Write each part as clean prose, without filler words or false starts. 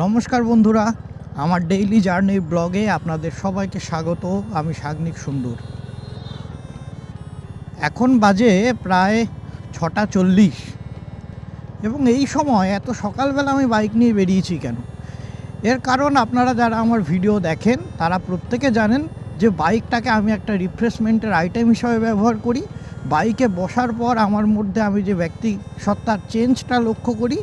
নমস্কার বন্ধুরা, আমার ডেইলি জার্নি ব্লগে আপনাদের সবাইকে স্বাগত। আমি সাগ্নিক সুন্দর। এখন বাজে প্রায় 6:40 এবং এই সময় এত সকালবেলা আমি বাইক নিয়ে বেরিয়েছি কেন? এর কারণ আপনারা যারা আমার ভিডিও দেখেন তারা প্রত্যেকে জানেন যে বাইকটাকে আমি একটা রিফ্রেশমেন্টের আইটেম হিসাবে ব্যবহার করি। বাইকে বসার পর আমার মধ্যে আমি যে ব্যক্তি সত্তার চেঞ্জটা লক্ষ্য করি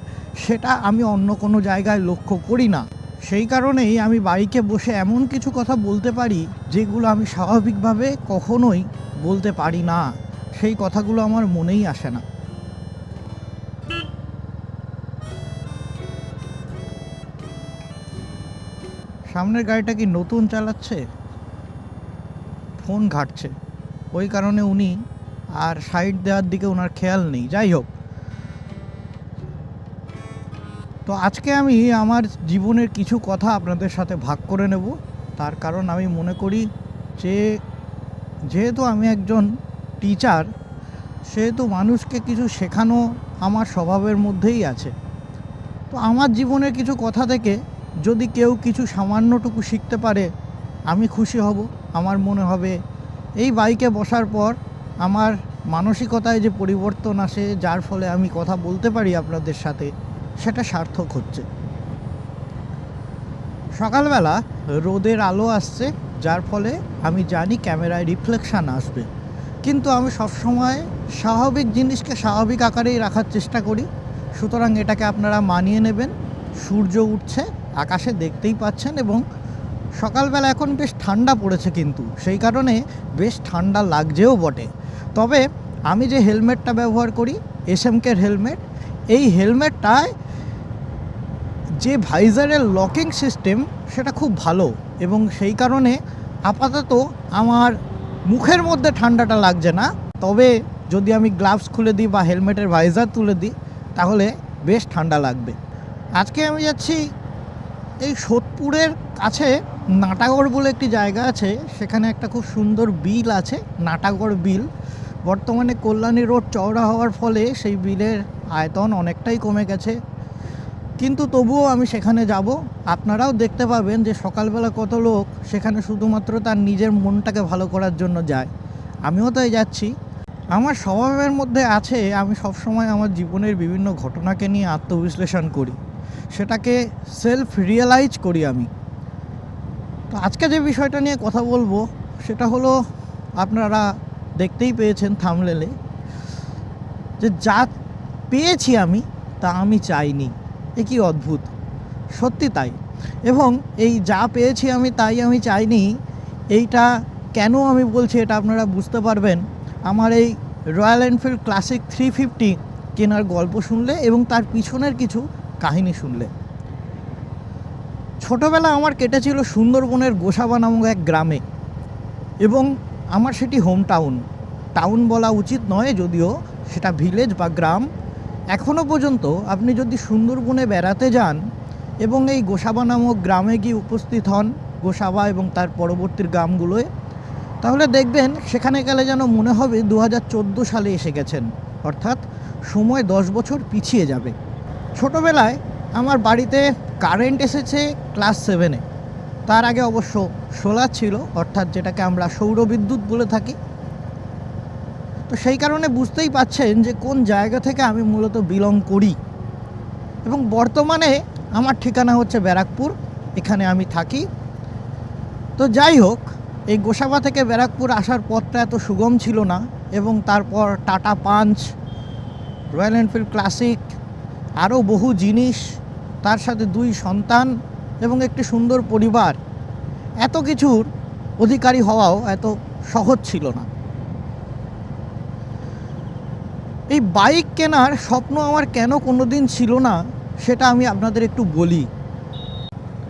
সেটা আমি অন্য কোনো জায়গায় লক্ষ্য করি না। সেই কারণেই আমি বাইকে বসে এমন কিছু কথা বলতে পারি যেগুলো আমি স্বাভাবিকভাবে কখনোই বলতে পারি না। সেই কথাগুলো আমার মনেই আসে না। সামনের গাড়িটা কি নতুন চালাচ্ছে, ফোন ঘাটছে, ওই কারণে উনি আর সাইড দেওয়ার দিকে ওনার খেয়াল নেই। যাই হোক, তো আজকে আমি আমার জীবনের কিছু কথা আপনাদের সাথে ভাগ করে নেব। তার কারণ আমি মনে করি যে যেহেতু আমি একজন টিচার, সেহেতু মানুষকে কিছু শেখানো আমার স্বভাবের মধ্যেই আছে। তো আমার জীবনের কিছু কথা থেকে যদি কেউ কিছু সামান্যটুকু শিখতে পারে আমি খুশি হব। আমার মনে হবে এই বাইকে বসার পর আমার মানসিকতায় যে পরিবর্তন আসে, যার ফলে আমি কথা বলতে পারি আপনাদের সাথে, সেটা সার্থক হচ্ছে। সকালবেলা রোদের আলো আসছে, যার ফলে আমি জানি ক্যামেরায় রিফ্লেকশান আসবে, কিন্তু আমি সবসময় স্বাভাবিক জিনিসকে স্বাভাবিক আকারেই রাখার চেষ্টা করি। সুতরাং এটাকে আপনারা মানিয়ে নেবেন। সূর্য উঠছে, আকাশে দেখতেই পাচ্ছেন, এবং সকালবেলা এখন বেশ ঠান্ডা পড়েছে, কিন্তু সেই কারণে বেশ ঠান্ডা লাগছেও বটে। তবে আমি যে হেলমেটটা ব্যবহার করি, এসএমকের হেলমেট, এই হেলমেটটায় যে ভাইজারের লকিং সিস্টেম সেটা খুব ভালো, এবং সেই কারণে আপাতত আমার মুখের মধ্যে ঠান্ডাটা লাগছে না। তবে যদি আমি গ্লাভস খুলে দিই বা হেলমেটের ভাইজার তুলে দিই তাহলে বেশ ঠান্ডা লাগবে। আজকে আমি যাচ্ছি এই সোদপুরের কাছে নাটাগড় বলে একটি জায়গা আছে, সেখানে একটা খুব সুন্দর বিল আছে, নাটাগড় বিল। বর্তমানে কল্যাণী রোড চওড়া হওয়ার ফলে সেই বিলের আয়তন অনেকটাই কমে গেছে, কিন্তু তবুও আমি সেখানে যাব। আপনারাও দেখতে পাবেন যে সকালবেলা কত লোক সেখানে শুধুমাত্র তার নিজের মনটাকে ভালো করার জন্য যায়। আমিও তাই যাচ্ছি। আমার স্বভাবের মধ্যে আছে আমি সবসময় আমার জীবনের বিভিন্ন ঘটনাকে নিয়ে আত্মবিশ্লেষণ করি, সেটাকে সেলফ রিয়েলাইজ করি আমি। তো আজকে যে বিষয়টা নিয়ে কথা বলবো সেটা হলো, আপনারা দেখতেই পেয়েছেন থাম্বনেলে, যে যা পেয়েছি আমি তা আমি চাইনি। এ কি অদ্ভুত, সত্যি তাই। এবং এই যা পেয়েছি আমি তাই আমি চাইনি, এইটা কেন আমি বলছি এটা আপনারা বুঝতে পারবেন আমার এই রয়্যাল এনফিল্ড ক্লাসিক 350 কেনার গল্প শুনলে এবং তার পিছনের কিছু কাহিনী শুনলে। ছোটোবেলা আমার কেটেছিল সুন্দরবনের গোসাবা নামক এক গ্রামে, এবং আমার সেটি হোম টাউন। টাউন বলা উচিত নয়, যদিও সেটা ভিলেজ বা গ্রাম। এখনও পর্যন্ত আপনি যদি সুন্দরবনে বেড়াতে যান এবং এই গোসাবা নামক গ্রামে গিয়ে উপস্থিত হন, গোসাবা এবং তার পরবর্তী গ্রামগুলোয়, তাহলে দেখবেন সেখানে গেলে যেন মনে হবে 2014 সালে এসে গেছেন, অর্থাৎ সময় 10 বছর পিছিয়ে যাবে। ছোটোবেলায় আমার বাড়িতে কারেন্ট এসেছে ক্লাস 7-এ। তার আগে অবশ্য সোলার ছিল, অর্থাৎ যেটাকে আমরা সৌরবিদ্যুৎ বলে থাকি। তো সেই কারণে বুঝতেই পাচ্ছেন যে কোন জায়গা থেকে আমি মূলত বিলং করি। এবং বর্তমানে আমার ঠিকানা হচ্ছে ব্যারাকপুর, এখানে আমি থাকি। তো যাই হোক, এই গোসাবা থেকে ব্যারাকপুর আসার পথটা এত সুগম ছিল না, এবং তারপর tata punch, royal Enfield classic, আরও বহু জিনিস, তার সাথে 2 সন্তান এবং একটি সুন্দর পরিবার, এত কিছুর অধিকারী হওয়াও এত সহজ ছিল না। এই বাইক কেনার স্বপ্ন আমার কেন কোনো দিন ছিল না সেটা আমি আপনাদের একটু বলি।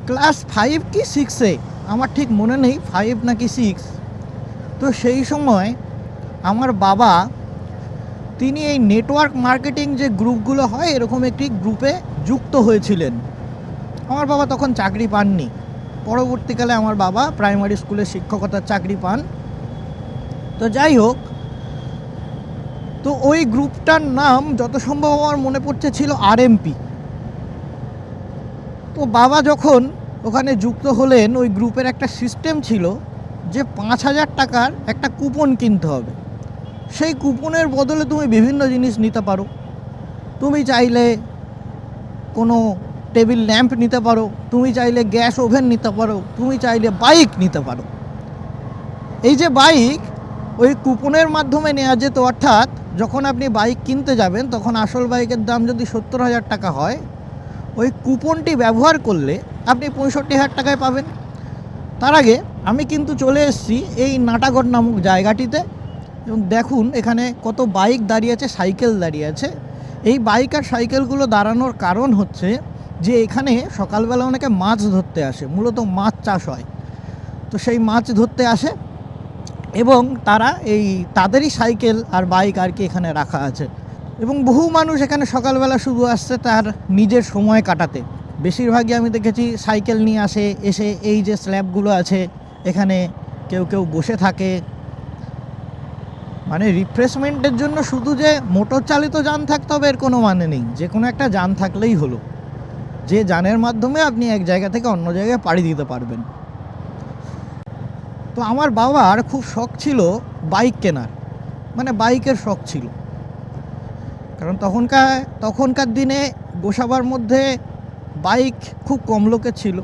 ক্লাস 5 কি 6-এ, আমার ঠিক মনে নেই 5 নাকি 6, তো সেই সময় আমার বাবা, তিনি এই নেটওয়ার্ক মার্কেটিং যে গ্রুপগুলো হয় এরকম একটি গ্রুপে যুক্ত হয়েছিলেন। আমার বাবা তখন চাকরি পাননি। পরবর্তীকালে আমার বাবা প্রাইমারি স্কুলে শিক্ষকতার চাকরি পান। তো যাই হোক, তো ওই গ্রুপটার নাম যত সম্ভব আমার মনে পড়ছে ছিল আরএমপি। তো বাবা যখন ওখানে যুক্ত হলেন, ওই গ্রুপের একটা সিস্টেম ছিল যে 5,000 টাকার একটা কুপন কিনতে হবে। সেই কুপনের বদলে তুমি বিভিন্ন জিনিস নিতে পারো। তুমি চাইলে কোনো টেবিল ল্যাম্প নিতে পারো, তুমি চাইলে গ্যাস ওভেন নিতে পারো, তুমি চাইলে বাইক নিতে পারো। এই যে বাইক, ওই কুপনের মাধ্যমে নেওয়া যেত। অর্থাৎ যখন আপনি বাইক কিনতে যাবেন তখন আসল বাইকের দাম যদি 70,000 টাকা হয়, ওই কুপনটি ব্যবহার করলে আপনি 65,000 টাকায় পাবেন। তার আগে আমি কিন্তু চলে এসেছি এই নাটাগড় নামক জায়গাটিতে, এবং দেখুন এখানে কত বাইক দাঁড়িয়ে আছে, সাইকেল দাঁড়িয়ে আছে। এই বাইক আর সাইকেলগুলো দাঁড়ানোর কারণ হচ্ছে যে এখানে সকালবেলা অনেকে মাছ ধরতে আসে, মূলত মাছ চাষ হয়। তো সেই মাছ ধরতে আসে এবং তারা তাদেরই সাইকেল আর বাইক আর কি এখানে রাখা আছে। এবং বহু মানুষ এখানে সকালবেলা শুধু আসছে তার নিজের সময় কাটাতে। বেশিরভাগই আমি দেখেছি সাইকেল নিয়ে আসে, এসে এই যে স্ল্যাবগুলো আছে এখানে কেউ কেউ বসে থাকে। মানে রিফ্রেশমেন্টের জন্য শুধু যে মোটর চালিত যান থাকতে হবে এর কোনো মানে নেই, যে কোনো একটা যান থাকলেই হলো, যে যানের মাধ্যমে আপনি এক জায়গা থেকে অন্য জায়গায় পাড়ি দিতে পারবেন। তো আমার বাবার খুব শখ ছিল বাইক কেনার, মানে বাইকের শখ ছিল। কারণ তখনকার দিনে গোসাবার মধ্যে বাইক খুব কম লোকের ছিল,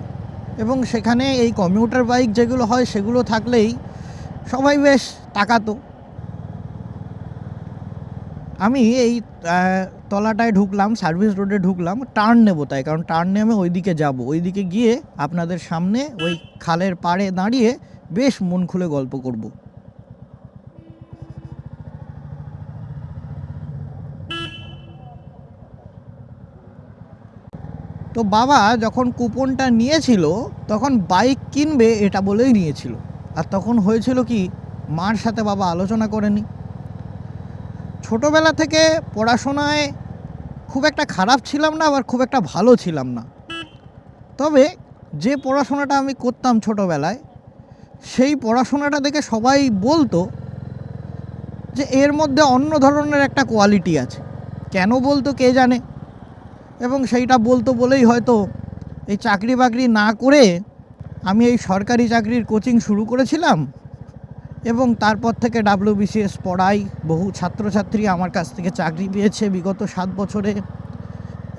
এবং সেখানে এই কমিউটার বাইক যেগুলো হয় সেগুলো থাকলেই সবাই বেশ তাকাতো। আমি এই তলাটায় ঢুকলাম, সার্ভিস রোডে ঢুকলাম, টার্ন নেবো তাই, কারণ টার্ন নিয়ে আমি ওইদিকে যাবো। ওইদিকে গিয়ে আপনাদের সামনে ওই খালের পাড়ে দাঁড়িয়ে বেশ মন খুলে গল্প করব। তো বাবা যখন কুপনটা নিয়েছিল তখন বাইক কিনবে এটা বলেই নিয়েছিল। আর তখন হয়েছিল কি, মার সাথে বাবা আলোচনা করেনি। ছোটোবেলা থেকে পড়াশোনায় খুব একটা খারাপ ছিলাম না, আবার খুব একটা ভালো ছিলাম না। তবে যে পড়াশোনাটা আমি করতাম ছোটোবেলায়, সেই পড়াশোনাটা দেখে সবাই বলতো যে এর মধ্যে অন্য ধরনের একটা কোয়ালিটি আছে। কেন বলতো কে জানে, এবং সেইটা বলতো বলেই হয়তো এই চাকরি বাকরি না করে আমি এই সরকারি চাকরির কোচিং শুরু করেছিলাম, এবং তারপর থেকে WBCS পড়াই। বহু ছাত্রছাত্রী আমার কাছ থেকে চাকরি পেয়েছে বিগত 7 বছরে,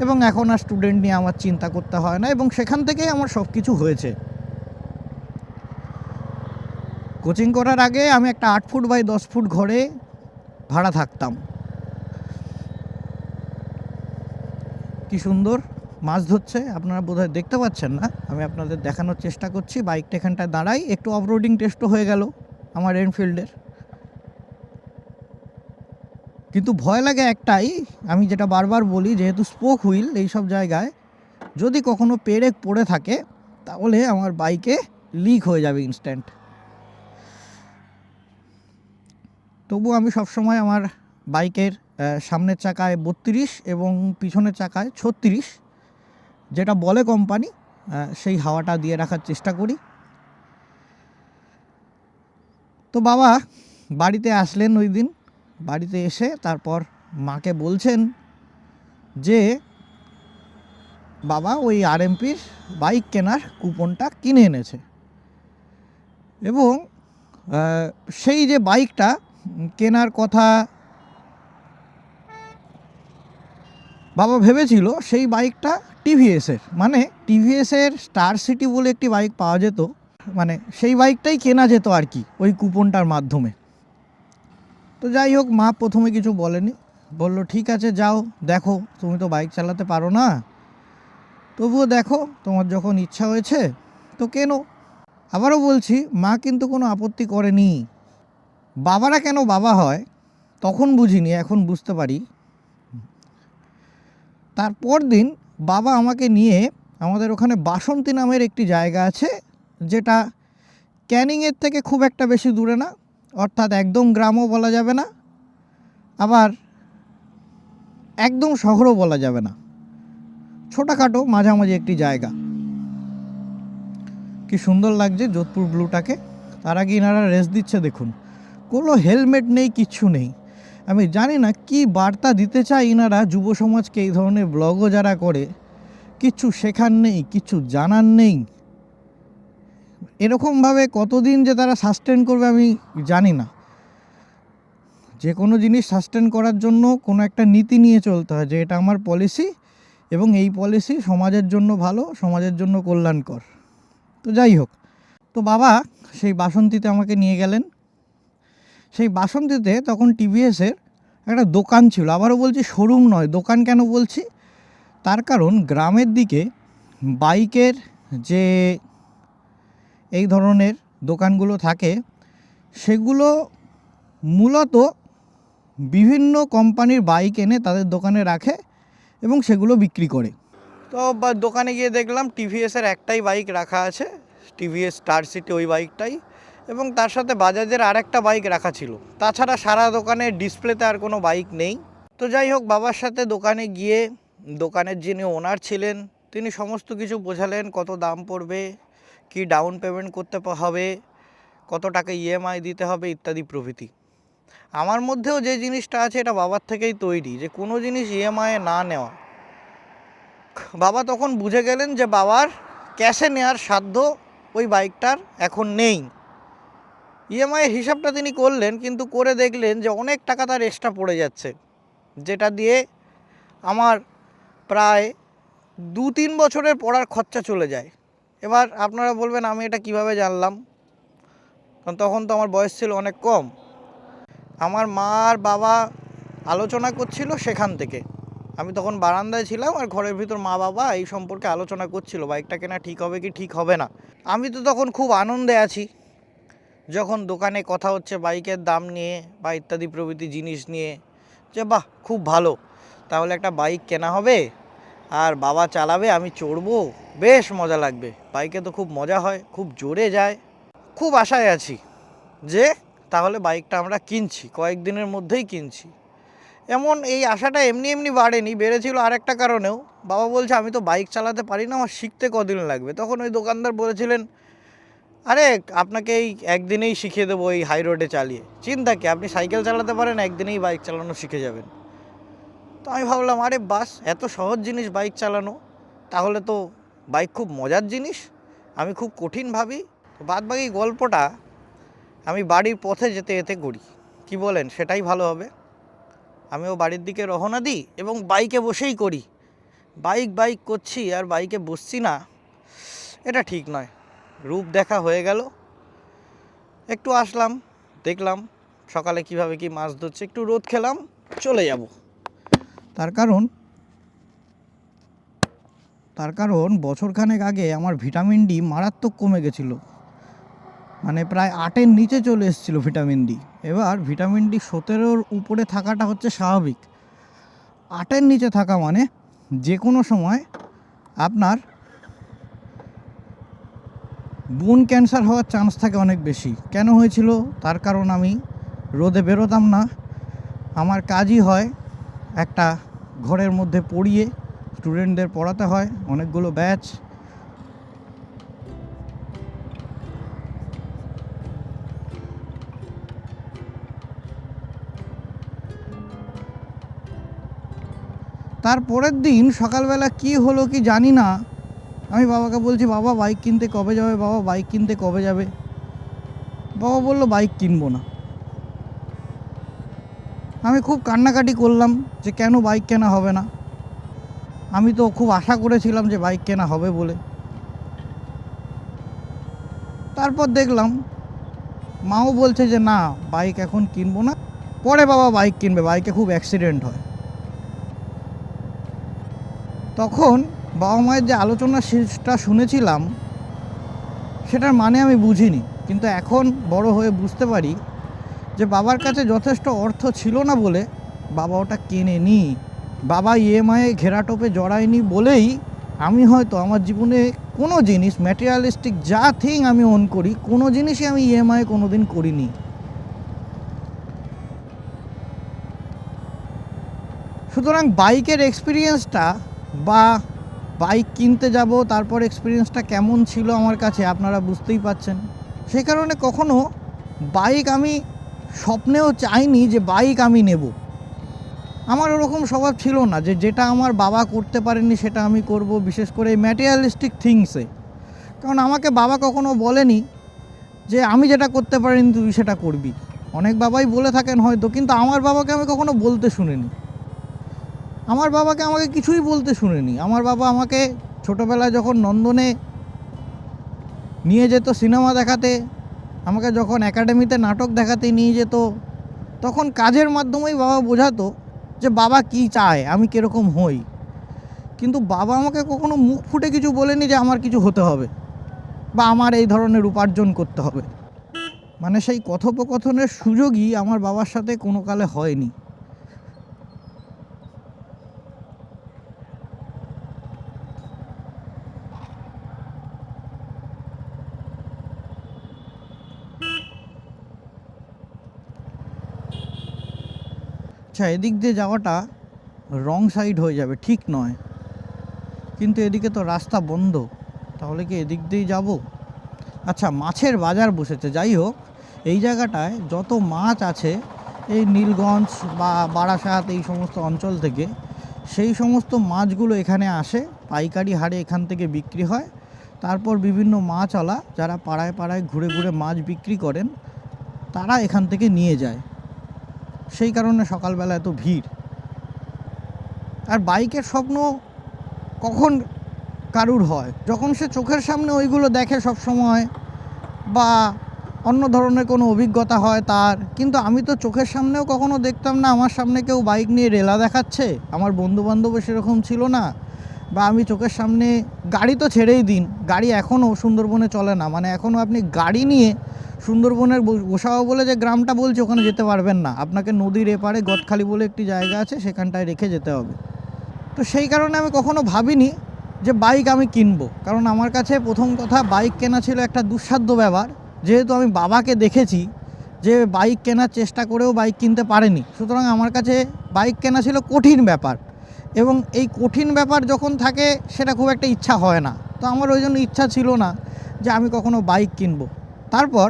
এবং এখন আর স্টুডেন্ট নিয়ে আমার চিন্তা করতে হয় না, এবং সেখান থেকেই আমার সব কিছু হয়েছে। কোচিং করার আগে আমি একটা 8 ফুট বাই 10 ফুট ঘরে ভাড়া থাকতাম। কি সুন্দর মাছ ধরছে, আপনারা বোধহয় দেখতে পাচ্ছেন না, আমি আপনাদের দেখানোর চেষ্টা করছি। বাইকটা এখানটায় দাঁড়াই, একটু অফরোডিং টেস্টও হয়ে গেল আমার এনফিল্ডের। কিন্তু ভয় লাগে একটাই, আমি যেটা বারবার বলি, যেহেতু স্পোক হুইল এইসব জায়গায় যদি কখনো পেরেক পড়ে থাকে তাহলে আমার বাইকে লিক হয়ে যাবে ইনস্ট্যান্ট। তবু আমি সবসময় আমার বাইকের সামনের চাকায় 32 এবং পিছনের চাকায় 36, যেটা বলে কোম্পানি, সেই হাওয়াটা দিয়ে রাখার চেষ্টা করি। তো বাবা বাড়িতে আসলেন ওই দিন, বাড়িতে এসে তারপর মাকে বলছেন যে বাবা ওই RMPর বাইক কেনার কুপনটা কিনে এনেছে, এবং সেই যে বাইকটা কেনার কথা বাবা ভেবেছিল, সেই বাইকটা TVSের, মানে TVSের স্টার সিটি বলে একটি বাইক পাওয়া যেত, মানে সেই বাইকটাই কেনা যেত আর কি ওই কুপনটার মাধ্যমে। তো যাই হোক, মা প্রথমে কিছু বলেনি, বললো ঠিক আছে যাও দেখো, তুমি তো বাইক চালাতে পারো না, তবুও দেখো তোমার যখন ইচ্ছা হয়েছে তো কেনো। আবারও বলছি, মা কিন্তু কোনো আপত্তি করেনি। বাবারা কেন বাবা হয় তখন বুঝিনি, এখন বুঝতে পারি। তারপর দিন বাবা আমাকে নিয়ে আমাদের ওখানে বাসন্তী নামের একটি জায়গা আছে, যেটা ক্যানিংয়ের থেকে খুব একটা বেশি দূরে না, অর্থাৎ একদম গ্রামও বলা যাবে না, আবার একদম শহরও বলা যাবে না, ছোটোখাটো মাঝামাঝি একটি জায়গা। কি সুন্দর লাগছে যোধপুর ব্লুটাকে। তার আগে এনারা রেস্ট দিচ্ছে, দেখুন কোনো হেলমেট নেই, কিচ্ছু নেই। আমি জানি না কি বার্তা দিতে চায় এনারা যুব সমাজকে, এই ধরনের ব্লগও যারা করে কিছু শেখার নেই, কিছু জানার নেই। এরকমভাবে কতদিন যে তারা সাস্টেন করবে আমি জানি না। যে কোনো জিনিস সাস্টেন করার জন্য কোনো একটা নীতি নিয়ে চলতে হয়, যে এটা আমার পলিসি এবং এই পলিসি সমাজের জন্য ভালো, সমাজের জন্য কল্যাণকর। তো যাই হোক, তো বাবা সেই বাসন্তীতে আমাকে নিয়ে গেলেন। সেই বাসন্তীতে তখন টিভিএসের একটা দোকান ছিল। আবারও বলছি, শোরুম নয়, দোকান। কেন বলছি? তার কারণ গ্রামের দিকে বাইকের যে এই ধরনের দোকানগুলো থাকে, সেগুলো মূলত বিভিন্ন কোম্পানির বাইক এনে তাদের দোকানে রাখে এবং সেগুলো বিক্রি করে। তো দোকানে গিয়ে দেখলাম টিভিএসের একটাই বাইক রাখা আছে, টিভিএস স্টার সিটি, ওই বাইকটাই, এবং তার সাথে বাজাজের আরেকটা বাইক রাখা ছিল। তাছাড়া সারা দোকানে ডিসপ্লেতে আর কোনো বাইক নেই। তো যাই হোক, বাবার সাথে দোকানে গিয়ে দোকানের যিনি ওনার ছিলেন তিনি সমস্ত কিছু বোঝালেন, কত দাম পড়বে, কি ডাউন পেমেন্ট করতে হবে, কত টাকা ইএমআই দিতে হবে, ইত্যাদি প্রভৃতি। আমার মধ্যেও যে জিনিসটা আছে এটা বাবার থেকেই তৈরি, যে কোনো জিনিস ইএমআই না নেওয়া। বাবা তখন বুঝে গেলেন যে বাবার ক্যাশে নেওয়ার সাধ্য ওই বাইকটার এখন নেই। ইএমআইয়ের হিসাবটা তিনি করলেন, কিন্তু করে দেখলেন যে অনেক টাকা তার এক্সট্রা পড়ে যাচ্ছে, যেটা দিয়ে আমার প্রায় 2-3 বছরের পড়ার খরচা চলে যায়। এবার আপনারা বলবেন আমি এটা কিভাবে জানলাম, কারণ তখন তো আমার বয়স ছিল অনেক কম। আমার মা আর বাবা আলোচনা করছিল, সেখান থেকে আমি তখন বারান্দায় ছিলাম, আর ঘরের ভিতর মা বাবা এই সম্পর্কে আলোচনা করছিল, বাইকটা কেনা ঠিক হবে কি ঠিক হবে না। আমি তো তখন খুব আনন্দে আছি, যখন দোকানে কথা হচ্ছে বাইকের দাম নিয়ে বা ইত্যাদি প্রভৃতি জিনিস নিয়ে, যে বাহ খুব ভালো, তাহলে একটা বাইক কেনা হবে আর বাবা চালাবে, আমি চড়বো, বেশ মজা লাগবে। বাইকে তো খুব মজা হয়, খুব জোরে যায়। খুব আশায় আছি যে তাহলে বাইকটা আমরা কিনছি, কয়েকদিনের মধ্যেই কিনছি। এমন এই আশাটা এমনি এমনি বাড়েনি, বেড়েছিল আরেকটা কারণেও। বাবা বলছে আমি তো বাইক চালাতে পারি না, আমার শিখতে কদিন লাগবে। তখন ওই দোকানদার বলেছিলেন, আরে আপনাকে এই একদিনেই শিখিয়ে দেবো এই হাই রোডে চালিয়ে, চিন্তা কি, আপনি সাইকেল চালাতে পারেন, একদিনেই বাইক চালানো শিখে যাবেন। তো আমি ভাবলাম আরে বাস, এত সহজ জিনিস বাইক চালানো, তাহলে তো বাইক খুব মজার জিনিস, আমি খুব কঠিন ভাবি। বাদবাকি গল্পটা আমি বাড়ির পথে যেতে যেতে করি, কি বলেন, সেটাই ভালো হবে। আমিও বাড়ির দিকে রওনা দিই এবং বাইকে বসেই করি। বাইক করছি আর বাইকে বসছি না, এটা ঠিক নয়। রূপ দেখা হয়ে গেল, একটু আসলাম, দেখলাম সকালে কিভাবে কি মাছ ধরছে, একটু রোদ খেলাম, চলে যাব। তার কারণ বছরখানেক আগে আমার ভিটামিন ডি মারাত্মক কমে গেছিলো, মানে প্রায় 8-এর নিচে চলে এসেছিল ভিটামিন ডি। এবার ভিটামিন ডি 17-র উপরে থাকাটা হচ্ছে স্বাভাবিক, 8-এর নিচে থাকা মানে যে কোনো সময় আপনার বোন ক্যান্সার হওয়ার চান্স থাকে অনেক বেশি। কেন হয়েছিল? তার কারণ আমি রোদে বেরোতাম না, আমার কাজই হয় একটা ঘরের মধ্যে পড়িয়ে স্টুডেন্টদের পড়াতে হয়, অনেকগুলো ব্যাচ। তার পরের দিন সকালবেলা কি হলো কি জানি না, আমি বাবাকে বলছি বাবা বাইক কিনতে কবে যাবে, বাবা বাইক কিনতে কবে যাবে। বাবা বললো বাইক কিনবো না। আমি খুব কান্নাকাটি করলাম যে কেন বাইক কেনা হবে না, আমি তো খুব আশা করেছিলাম যে বাইক কেনা হবে বলে। তারপর দেখলাম মাও বলছে যে না বাইক এখন কিনবো না, পরে বাবা বাইক কিনবে, বাইকে খুব অ্যাক্সিডেন্ট হয়। তখন বাবা মায়ের যে আলোচনাটা শুনেছিলাম সেটার মানে আমি বুঝিনি, কিন্তু এখন বড় হয়ে বুঝতে পারি যে বাবার কাছে যথেষ্ট অর্থ ছিল না বলে বাবা ওটা কেনেনি। বাবা ইএমআই ঘেরাটোপে জড়ায়নি বলেই আমি হয়তো আমার জীবনে কোনো জিনিস ম্যাটেরিয়ালিস্টিক যা থিং আমি ওন করি, কোনো জিনিসই আমি ইএমআই কোনো দিন করিনি। সুতরাং বাইকের এক্সপিরিয়েন্সটা বা বাইক কিনতে যাব তারপর এক্সপিরিয়েন্সটা কেমন ছিল আমার কাছে আপনারা বুঝতেই পাচ্ছেন। সেই কারণে কখনো বাইক আমি স্বপ্নেও চাইনি যে বাইক আমি নেব। আমার ওরকম স্বভাব ছিল না যে যেটা আমার বাবা করতে পারেননি সেটা আমি করব, বিশেষ করে এই ম্যাটেরিয়ালিস্টিক থিংসে। কারণ আমাকে বাবা কখনো বলেনি যে আমি যেটা করতে পারিনি তুই সেটা করবি। অনেক বাবাই বলে থাকেন হয়তো, কিন্তু আমার বাবাকে আমি কখনো বলতে শুনিনি। আমার বাবাকে আমাকে কিছুই বলতে শুনিনি। আমার বাবা আমাকে ছোটোবেলায় যখন নন্দনে নিয়ে যেত সিনেমা দেখাতে, আমাকে যখন একাডেমিতে নাটক দেখাতে নিয়ে যেত, তখন কাজের মাধ্যমেই বাবা বোঝাতো যে বাবা কী চায়, আমি কীরকম হই। কিন্তু বাবা আমাকে কখনো মুখ ফুটে কিছু বলেনি যে আমার কিছু হতে হবে বা আমার এই ধরনের উপার্জন করতে হবে। মানে সেই কথোপকথনের সুযোগই আমার বাবার সাথে কোনো কালে হয়নি। আচ্ছা, এদিক দিয়ে যাওয়াটা রং সাইড হয়ে যাবে, ঠিক নয়, কিন্তু এদিকে তো রাস্তা বন্ধ, তাহলে কি এদিক দিয়েই যাব? আচ্ছা, মাছের বাজার বসেছে। যাই হোক, এই জায়গাটায় যত মাছ আছে এই নীলগঞ্জ বা বারাসাত এই সমস্ত অঞ্চল থেকে, সেই সমস্ত মাছগুলো এখানে আসে, পাইকারি হারে এখান থেকে বিক্রি হয়। তারপর বিভিন্ন মাছওয়ালা যারা পাড়ায় পাড়ায় ঘুরে ঘুরে মাছ বিক্রি করেন, তারা এখান থেকে নিয়ে যায়। সেই কারণে সকালবেলা এত ভিড়। আর বাইকের স্বপ্ন কখন কারুর হয়? যখন সে চোখের সামনে ওইগুলো দেখে সব সময়, বা অন্য ধরনের কোনো অভিজ্ঞতা হয় তার। কিন্তু আমি তো চোখের সামনেও কখনো দেখতাম না আমার সামনে কেউ বাইক নিয়ে রেলা দেখাচ্ছে। আমার বন্ধুবান্ধবও সেরকম ছিল না। বা আমি চোখের সামনে, গাড়ি তো ছেড়েই দিন, গাড়ি এখনও সুন্দরবনে চলে না। মানে এখনও আপনি গাড়ি নিয়ে সুন্দরবনের গোসাবা বলে যে গ্রামটা বলছে ওখানে যেতে পারবেন না। আপনাকে নদীর এপারে গদখালি বলে একটি জায়গা আছে, সেখানটায় রেখে যেতে হবে। তো সেই কারণে আমি কখনো ভাবিনি যে বাইক আমি কিনবো। কারণ আমার কাছে প্রথম কথা, বাইক কেনা ছিল একটা দুঃসাধ্য ব্যাপার। যেহেতু আমি বাবাকে দেখেছি যে বাইক কেনার চেষ্টা করেও বাইক কিনতে পারেনি, সুতরাং আমার কাছে বাইক কেনা ছিল কঠিন ব্যাপার। এবং এই কঠিন ব্যাপার যখন থাকে সেটা খুব একটা ইচ্ছা হয় না। তো আমার ওই জন্য ইচ্ছা ছিল না যে আমি কখনো বাইক কিনবো। তারপর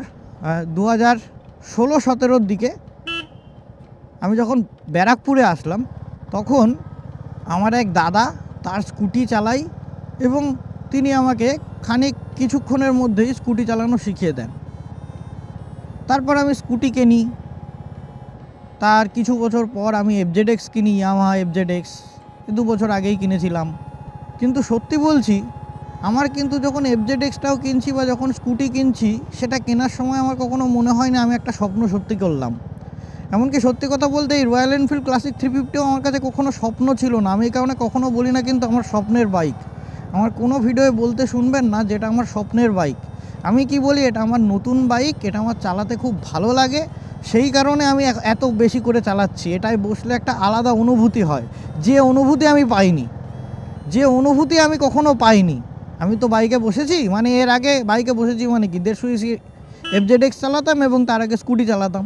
2016-17 দিকে আমি যখন ব্যারাকপুরে আসলাম, তখন আমার এক দাদা তার স্কুটি চালাই এবং তিনি আমাকে কিছুক্ষণের মধ্যেই স্কুটি চালানো শিখিয়ে দেন। তারপর আমি স্কুটি কিনি। তার কিছু বছর পর আমি FZX কিনি, ইয়ামাহা FZX। 2 বছর আগেই কিনেছিলাম। কিন্তু সত্যি বলছি, আমার কিন্তু যখন FZX-টাও কিনছি বা যখন স্কুটি কিনছি, সেটা কেনার সময় আমার কখনো মনে হয় না আমি একটা স্বপ্ন সত্যি করলাম। এমনকি সত্যি কথা বলতে এই রয়্যাল এনফিল্ড ক্লাসিক 350ও আমার কাছে কখনো স্বপ্ন ছিল না। আমি এই কারণে কখনো বলি না কিন্তু আমার স্বপ্নের বাইক। আমার কোনো ভিডিওয়ে বলতে শুনবেন না যেটা আমার স্বপ্নের বাইক। আমি কি বলি, এটা আমার নতুন বাইক, এটা আমার চালাতে খুব ভালো লাগে, সেই কারণে আমি এত বেশি করে চালাচ্ছি। এটাই বসলে একটা আলাদা অনুভূতি হয়, যে অনুভূতি আমি পাইনি, যে অনুভূতি আমি কখনো পাইনি। আমি তো বাইকে বসেছি, মানে এর আগে বাইকে বসেছি মানে কি 150 cc FZX চালাতাম এবং তার আগে স্কুটি চালাতাম।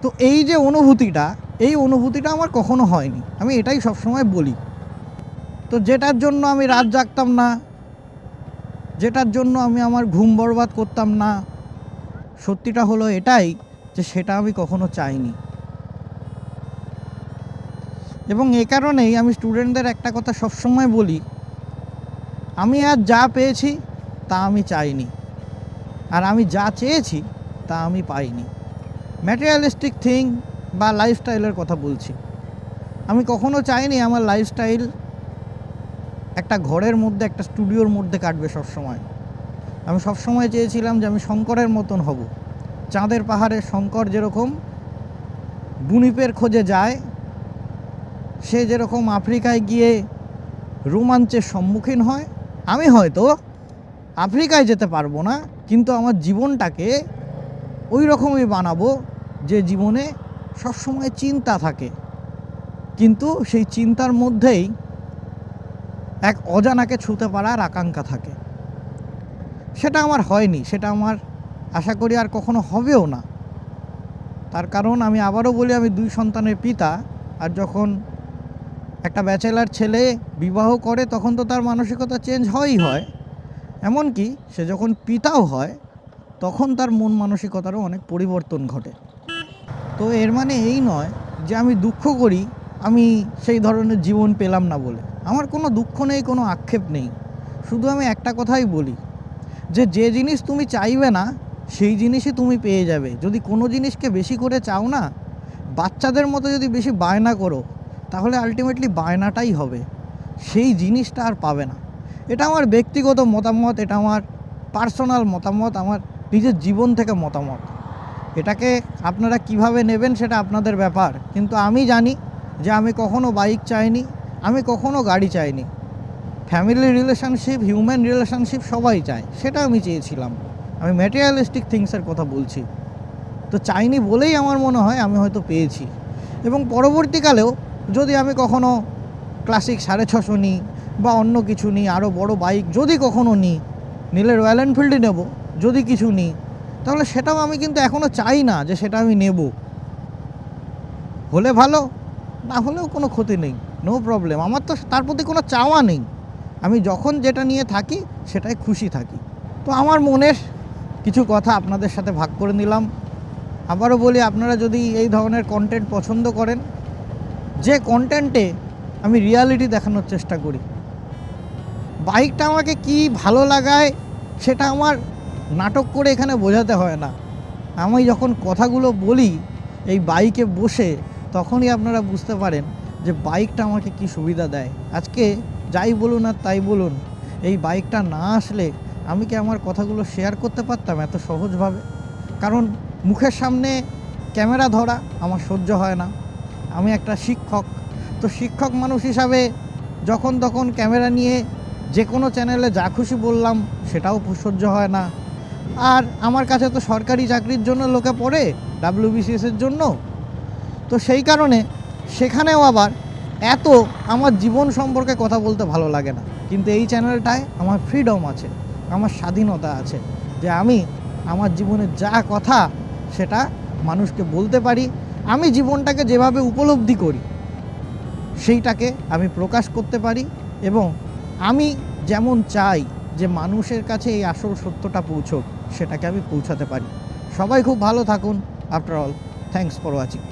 তো এই যে অনুভূতিটা, এই অনুভূতিটা আমার কখনো হয়নি। আমি এটাই সবসময় বলি। তো যেটার জন্য আমি রাত জাগতাম না, যেটার জন্য আমি আমার ঘুম বরবাদ করতাম না, সত্যিটা হলো এটাই যে সেটা আমি কখনো চাইনি। এবং এ কারণেই আমি স্টুডেন্টদের একটা কথা সবসময় বলি, আমি আজ যা পেয়েছি তা আমি চাইনি, আর আমি যা চেয়েছি তা আমি পাইনি। ম্যাটেরিয়ালিস্টিক থিং বা লাইফস্টাইলের কথা বলছি। আমি কখনো চাইনি আমার লাইফস্টাইল একটা ঘরের মধ্যে, একটা স্টুডিওর মধ্যে কাটবে সবসময়। আমি সবসময় চেয়েছিলাম যে আমি শঙ্করের মতন হব। চাঁদের পাহাড়ে শঙ্কর যেরকম বুনিপের খোঁজে যায়, সে যেরকম আফ্রিকায় গিয়ে রোমাঞ্চের সম্মুখীন হয়, আমি হয়তো আফ্রিকায় যেতে পারবো না, কিন্তু আমার জীবনটাকে ওই রকমই বানাবো যে জীবনে সবসময় চিন্তা থাকে, কিন্তু সেই চিন্তার মধ্যেই এক অজানাকে ছুঁতে পারার আকাঙ্ক্ষা থাকে। সেটা আমার হয়নি, সেটা আমার আশা করি আর কখনো হবেও না। তার কারণ আমি আবারও বলি, আমি 2 সন্তানের পিতা। আর যখন একটা ব্যাচেলার ছেলে বিবাহ করে তখন তো তার মানসিকতা চেঞ্জ হয়ই হয়। এমনকি সে যখন পিতাও হয় তখন তার মন মানসিকতারও অনেক পরিবর্তন ঘটে। তো এর মানে এই নয় যে আমি দুঃখ করি আমি সেই ধরনের জীবন পেলাম না বলে। আমার কোনো দুঃখ নেই, কোনো আক্ষেপ নেই। শুধু আমি একটা কথাই বলি যে যে জিনিস তুমি চাইবে না সেই জিনিসই তুমি পেয়ে যাবে। যদি কোনো জিনিসকে বেশি করে চাও না, বাচ্চাদের মতো যদি বেশি বায়না করো, তাহলে আলটিমেটলি বায়নাটাই হবে, সেই জিনিসটা আর পাবে না। এটা আমার ব্যক্তিগত মতামত, এটা আমার পার্সোনাল মতামত, আমার নিজের জীবন থেকে মতামত। এটাকে আপনারা কিভাবে নেবেন সেটা আপনাদের ব্যাপার, কিন্তু আমি জানি যে আমি কখনো বাইক চাইনি, আমি কখনো গাড়ি চাইনি। ফ্যামিলি রিলেশনশিপ, হিউম্যান রিলেশনশিপ সবাই চায়, সেটা আমি চেয়েছিলাম। আমি ম্যাটেরিয়ালিস্টিক থিংসের কথা বলছি। তো চাইনি বলেই আমার মনে হয় আমি হয়তো পেয়েছি। এবং পরবর্তীকালেও যদি আমি কখনো ক্লাসিক 650 নিই বা অন্য কিছু নিই, আরও বড় বাইক যদি কখনো নিলে রয়্যাল এনফিল্ডই নেব। যদি কিছু নিই তাহলে সেটাও আমি কিন্তু এখনও চাই না যে সেটা আমি নেব। হলে ভালো, না হলেও কোনো ক্ষতি নেই, নো প্রবলেম। আমার তো তার প্রতি কোনো চাওয়া নেই। আমি যখন যেটা নিয়ে থাকি সেটাই খুশি থাকি। তো আমার মনের কিছু কথা আপনাদের সাথে ভাগ করে নিলাম। আবারও বলি, আপনারা যদি এই ধরনের কন্টেন্ট পছন্দ করেন, যে কন্টেন্টে আমি রিয়ালিটি দেখানোর চেষ্টা করি, বাইকটা আমাকে কি ভালো লাগায় সেটা আমার নাটক করে এখানে বোঝাতে হয় না। আমি যখন কথাগুলো বলি এই বাইকে বসে, তখনই আপনারা বুঝতে পারেন যে বাইকটা আমাকে কি সুবিধা দেয়। আজকে যাই বলুন আর তাই বলুন, এই বাইকটা না আসলে আমি কি আমার কথাগুলো শেয়ার করতে পারতাম এত সহজভাবে? কারণ মুখের সামনে ক্যামেরা ধরা আমার সহ্য হয় না। আমি একটা শিক্ষক, তো শিক্ষক মানুষ হিসাবে যখন তখন ক্যামেরা নিয়ে যে কোনো চ্যানেলে যা খুশি বললাম সেটাও সহ্য হয় না। আর আমার কাছে তো সরকারি চাকরির জন্য লোকে পড়ে, WBCS-এর জন্য। তো সেই কারণে সেখানেও আবার এত আমার জীবন সম্পর্কে কথা বলতে ভালো লাগে না। কিন্তু এই চ্যানেলটায় আমার ফ্রিডম আছে, আমার স্বাধীনতা আছে, যে আমি আমার জীবনের যা কথা সেটা মানুষকে বলতে পারি। আমি জীবনটাকে যেভাবে উপলব্ধি করি সেইটাকে আমি প্রকাশ করতে পারি, এবং আমি যেমন চাই যে মানুষের কাছে এই আসল সত্যটা পৌঁছোক, সেটাকে আমি পৌঁছাতে পারি। সবাই খুব ভালো থাকুন। After all, thanks for watching.